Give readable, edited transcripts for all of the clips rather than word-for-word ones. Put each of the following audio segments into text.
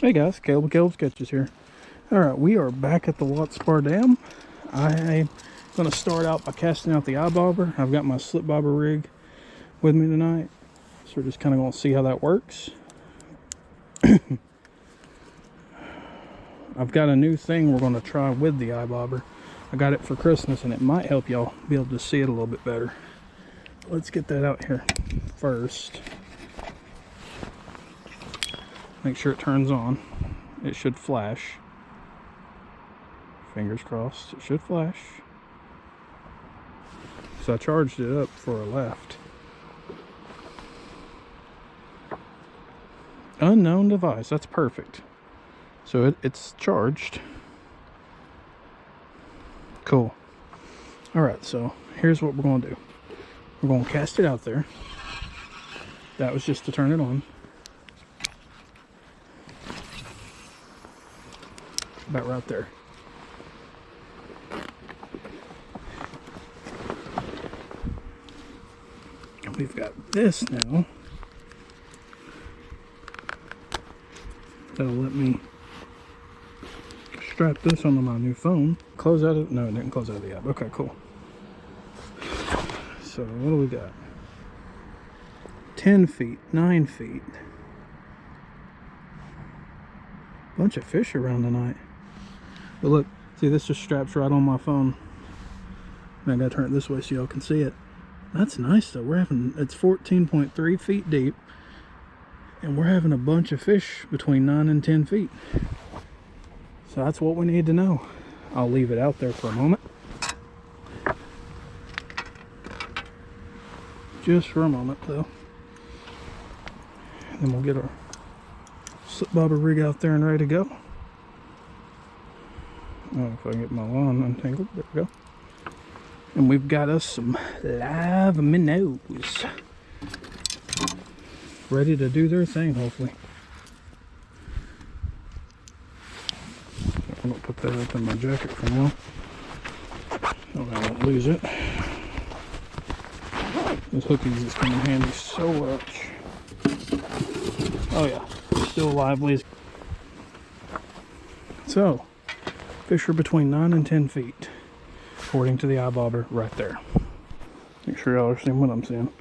Hey guys, Caleb Sketches here. Alright, we are back at the Watts Bar Dam. I'm going to start out by casting out the IBOBBER. I've got my slip bobber rig with me tonight, so we're just kind of going to see how that works. I've got a new thing we're going to try with the IBOBBER. I got it for Christmas and it might help y'all be able to see it a little bit better. Let's get that out here first. Make sure it turns on. It should flash. Fingers crossed, it should flash. So I charged it up before I left. Unknown device, that's perfect. So it's charged. Cool. Alright, so here's what we're going to do. We're going to cast it out there. That was just to turn it on. About right there. And we've got this now. That'll let me strap this onto my new phone. Close out of, no, it didn't close out of the app. Okay, cool. So what do we got? 10 feet, 9 feet. Bunch of fish around tonight. But look, see, this just straps right on my phone. And I gotta turn it this way so y'all can see it. That's nice though. We're having, it's 14.3 feet deep. And we're having a bunch of fish between 9 and 10 feet. So that's what we need to know. I'll leave it out there for a moment. Just for a moment though. And then we'll get our slip bobber rig out there and ready to go. Oh, if I can get my line untangled, there we go. And we've got us some live minnows ready to do their thing, hopefully. I'm gonna put that up in my jacket for now. So I won't lose it. Those hookies just come in handy so much. Oh yeah, still lively. So, fish are between 9 and 10 feet, according to the IBOBBER right there. Make sure y'all are seeing what I'm seeing.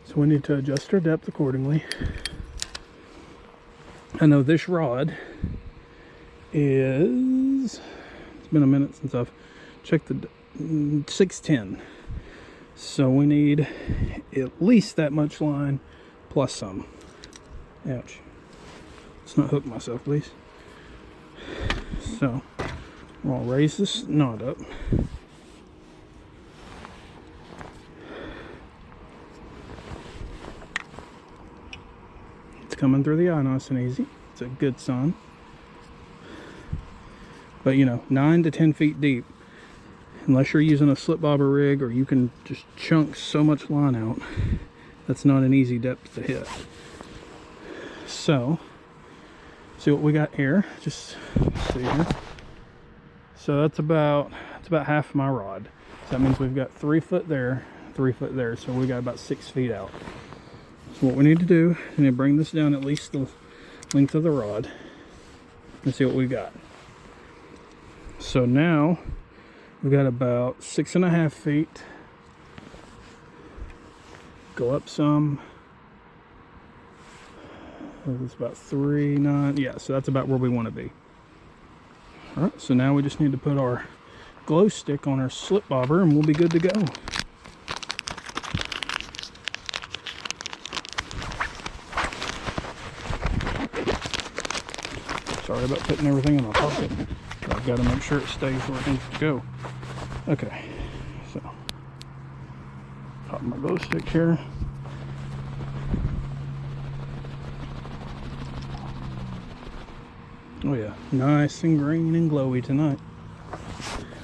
So we need to adjust our depth accordingly. I know this rod is, it's been a minute since I've checked the 610. So we need at least that much line plus some. Ouch. Let's not hook myself, please. So we'll raise this knot up. It's coming through the eye nice and easy. It's a good sign. But you know, 9 to 10 feet deep, unless you're using a slip bobber rig or you can just chunk so much line out, that's not an easy depth to hit. So, see what we got here. Just see here. So that's about half my rod. So that means we've got 3 foot there, 3 foot there. So we got about 6 feet out. So what we need to do, we need to bring this down at least the length of the rod and see what we got. So now we've got about 6.5 feet. Go up some. It's about 3, 9. Yeah, so that's about where we want to be. All right, so now we just need to put our glow stick on our slip bobber and we'll be good to go. Sorry about putting everything in my pocket. I've got to make sure it stays where it needs to go. Okay, so pop my glow stick here. Oh yeah, nice and green and glowy tonight.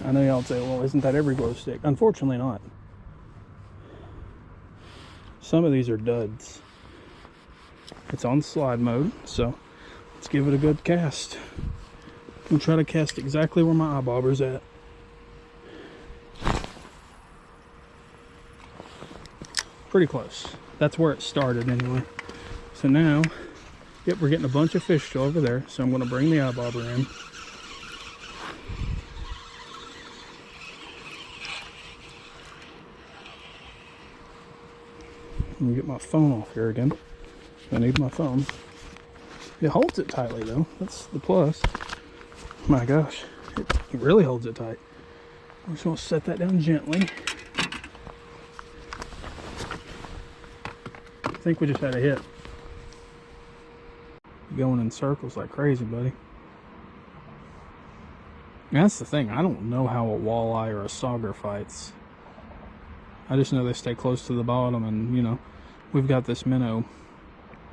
I know y'all say, well, isn't that every glow stick? Unfortunately not. Some of these are duds. It's on slide mode, so let's give it a good cast. We'll try to cast exactly where my IBOBBER's at. Pretty close. That's where it started anyway. So now Yep, we're getting a bunch of fish still over there, so I'm going to bring the IBOBBER in. Let me get my phone off here again. I need my phone. It holds it tightly though. That's the plus. My gosh, it really holds it tight. I'm just going to set that down gently. I think we just had a hit. Going in circles like crazy, buddy. That's the thing. I don't know how a walleye or a sauger fights. I just know they stay close to the bottom, and you know, we've got this minnow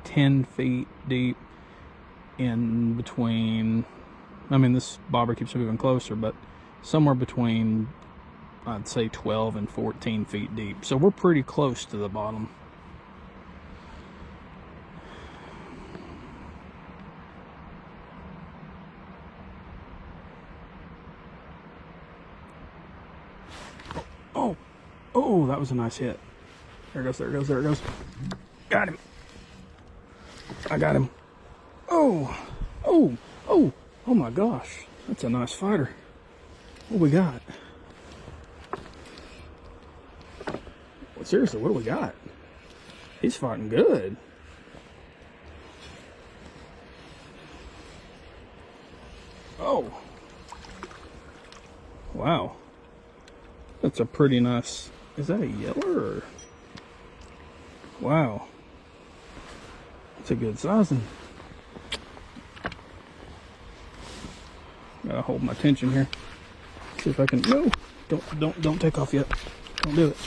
10 feet deep in between. I mean, this bobber keeps moving closer, but somewhere between, I'd say 12 and 14 feet deep. So we're pretty close to the bottom. Oh, that was a nice hit. There it goes, there it goes, there it goes. Got him. I got him. Oh my gosh. That's a nice fighter. What do we got? Well, seriously, what do we got? He's fighting good. Oh. Wow. That's a pretty nice... Is that a yeller or... Wow. That's a good sizing. Gotta hold my tension here. See if I can... No! Don't take off yet. Don't do it.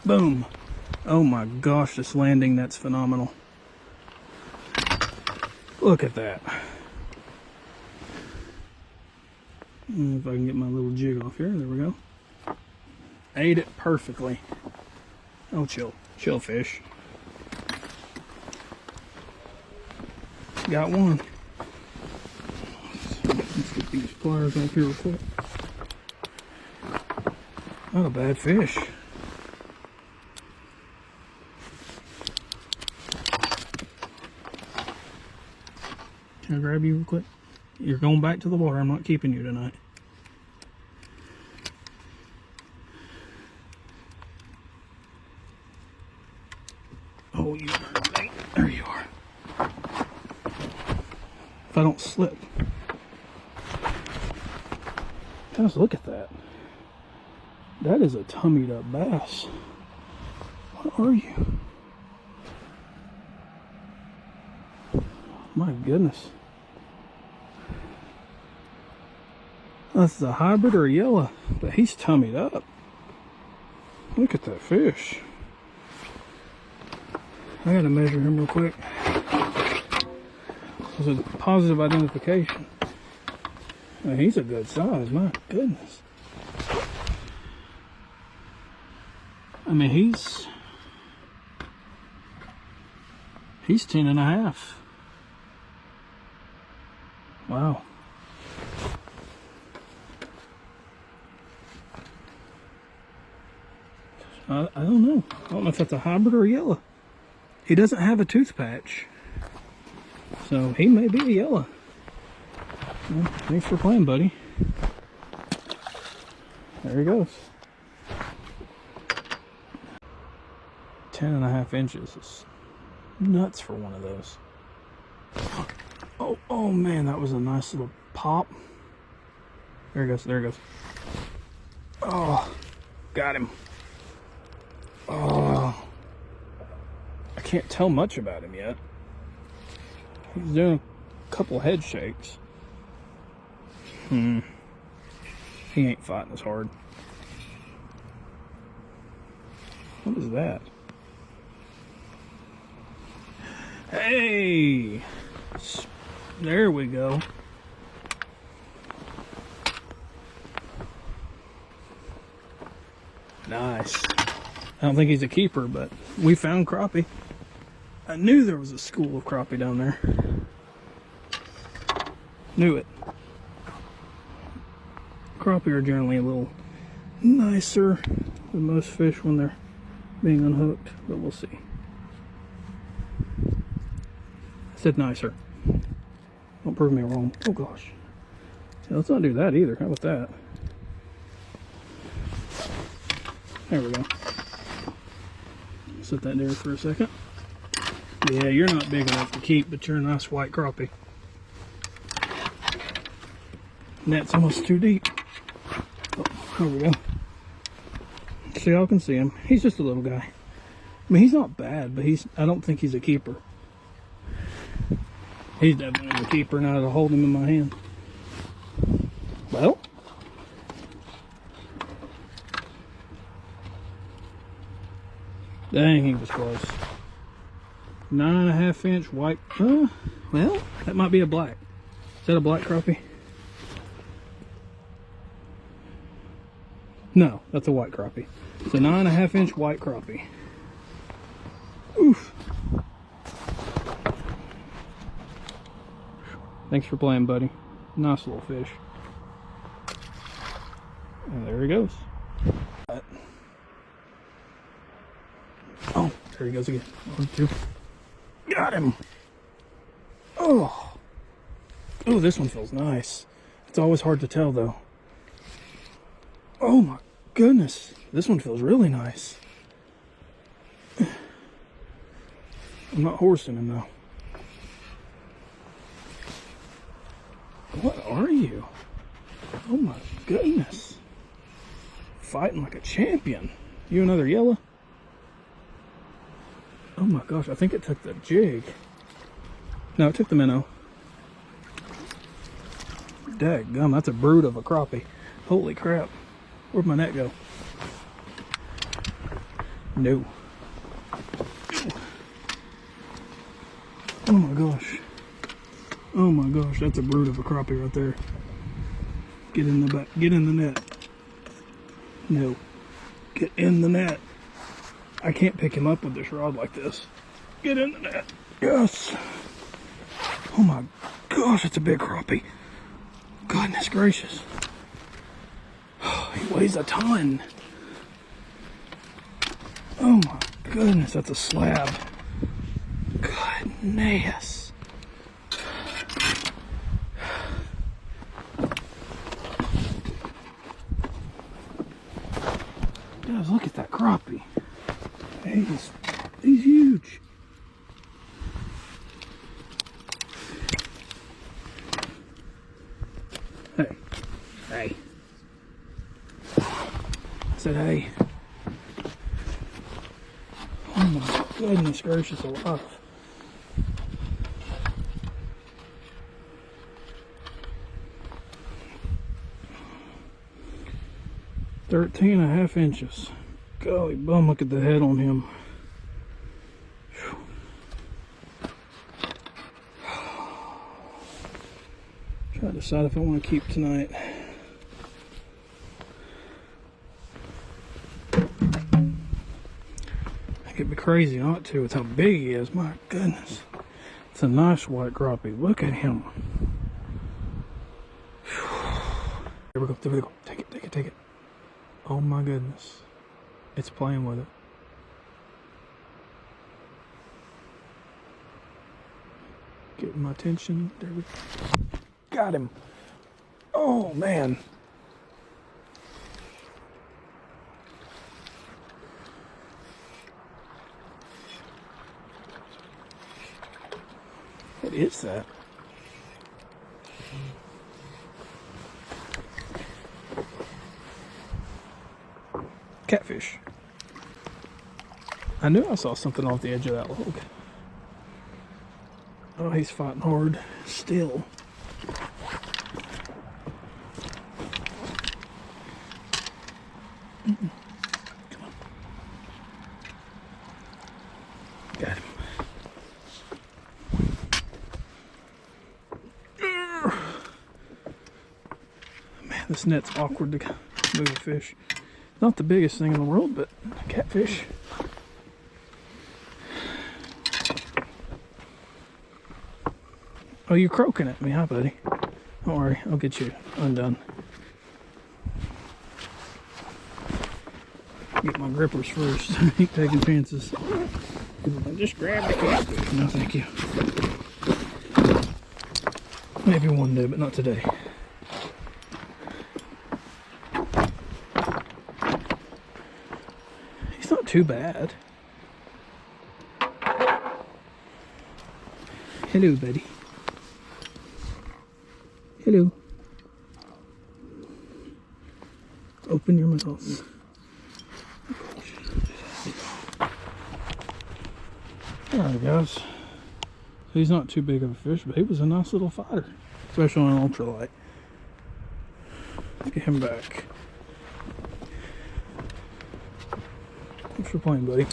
Boom. Oh my gosh, this landing, that's phenomenal. Look at that. If I can get my little jig off here. There we go. Ate it perfectly. Oh, chill fish. Got one. Let's get these pliers off here real quick. Not a bad fish. Can I grab you real quick? You're going back to the water. I'm not keeping you tonight. Oh, you are. There you are. If I don't slip. Guys, look at that. That is a tummied up bass. What are you? My goodness. That's a hybrid or a yellow, but he's tummied up. Look at that fish. I gotta measure him real quick. It was a positive identification. Now, he's a good size, my goodness. I mean, he's 10 and a half. Wow. I don't know. I don't know if that's a hybrid or a yellow. He doesn't have a tooth patch, so he may be a yellow. Well, thanks for playing, buddy. There he goes. 10 and a half inches is nuts for one of those. Oh man, that was a nice little pop. There he goes, there he goes. Oh, got him. Oh, I can't tell much about him yet. He's doing a couple head shakes. He ain't fighting as hard. What is that? Hey! There we go. Nice. I don't think he's a keeper, but we found crappie. I knew there was a school of crappie down there. Knew it. Crappie are generally a little nicer than most fish when they're being unhooked, but we'll see. I said nicer. Don't prove me wrong. Oh gosh. Yeah, let's not do that either. How about that? There we go. Set that there for a second. Yeah, you're not big enough to keep, but you're a nice white crappie. Net's almost too deep. Oh, there we go. So y'all can see him. He's just a little guy. I mean, he's not bad, but I don't think he's a keeper. He's definitely a keeper now that I hold him in my hand. Well, dang, he was close. 9.5 inch white. Well, that might be a black. Is that a black crappie? No, that's a white crappie. It's a 9.5 inch white crappie. Oof. Thanks for playing, buddy. Nice little fish. And there he goes. Oh, there he goes again. 1, 2. Got him. Oh. Oh, this one feels nice. It's always hard to tell though. Oh my goodness. This one feels really nice. I'm not horsing him though. What are you? Oh my goodness. Fighting like a champion. You another yellow? Oh my gosh, I think it took the jig. No, it took the minnow. Daggum, that's a brood of a crappie. Holy crap. Where'd my net go? No. Oh my gosh. Oh my gosh, that's a brood of a crappie right there. Get in the back. Get in the net. No. Get in the net. I can't pick him up with this rod like this. Get in the net. Yes. Oh my gosh, it's a big crappie. Goodness gracious. He weighs a ton. Oh my goodness, that's a slab. Goodness. Guys, look at that crappie. He's huge. Hey. Hey. I said hey. Oh my goodness gracious alive. Thirteen and a half inches. Golly bum, look at the head on him. Whew. Try to decide if I want to keep tonight. It'd be crazy not to with how big he is. My goodness. It's a nice white crappie. Look at him. There we go. There we go. Take it. Take it. Take it. Oh my goodness. It's playing with it. Getting my attention. There we go. Got him. Oh man. What is that? Catfish. I knew I saw something off the edge of that log. Oh, he's fighting hard still. Come on. Got him. Man, this net's awkward to move a fish. Not the biggest thing in the world, but catfish. Oh, you're croaking at me, huh, buddy? Don't worry, I'll get you undone. Get my grippers first. Keep taking chances. Just grab the catfish. No, thank you. Maybe one day, but not today. He's not too bad. Hello, buddy. Hello. Open your mouth. Alright guys, so he's not too big of a fish, but he was a nice little fighter, especially on an ultralight. Let's get him back. Thanks for playing, buddy.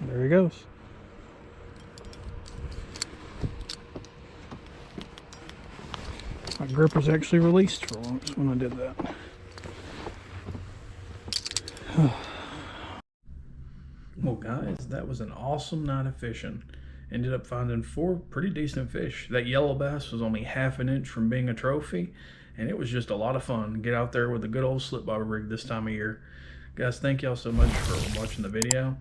There he goes. My gripper's actually released for once when I did that. Well guys, that was an awesome night of fishing. Ended up finding 4 pretty decent fish. That yellow bass was only half an inch from being a trophy, and it was just a lot of fun to get out there with a good old slip bobber rig this time of year. Guys, thank y'all so much for watching the video.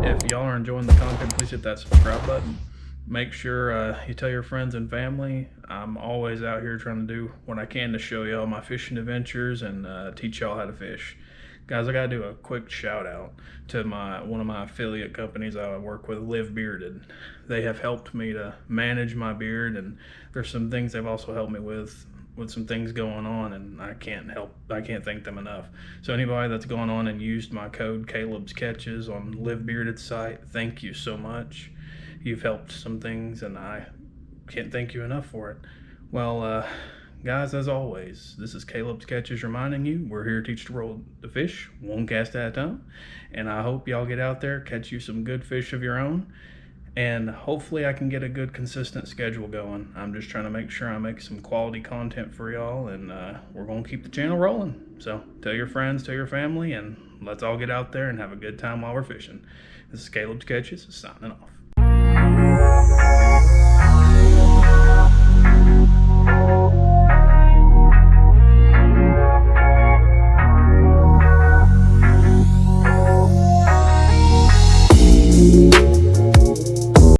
If y'all are enjoying the content, please hit that subscribe button. Make sure you tell your friends and family. I'm always out here trying to do what I can to show y'all my fishing adventures and teach y'all how to fish. Guys, I gotta do a quick shout out to one of my affiliate companies I work with, Live Bearded. They have helped me to manage my beard, and there's some things they've also helped me with some things going on, and I can't thank them enough. So anybody that's gone on and used my code Caleb's Catches on Live Bearded site, thank you so much. You've helped some things, and I can't thank you enough for it. Well, guys, as always, this is Caleb's Catches reminding you, we're here to teach the world to fish one cast at a time. And I hope y'all get out there, catch you some good fish of your own. And hopefully I can get a good consistent schedule going. I'm just trying to make sure I make some quality content for y'all, and we're going to keep the channel rolling. So tell your friends, tell your family, and let's all get out there and have a good time while we're fishing. This is Caleb's Catches signing off.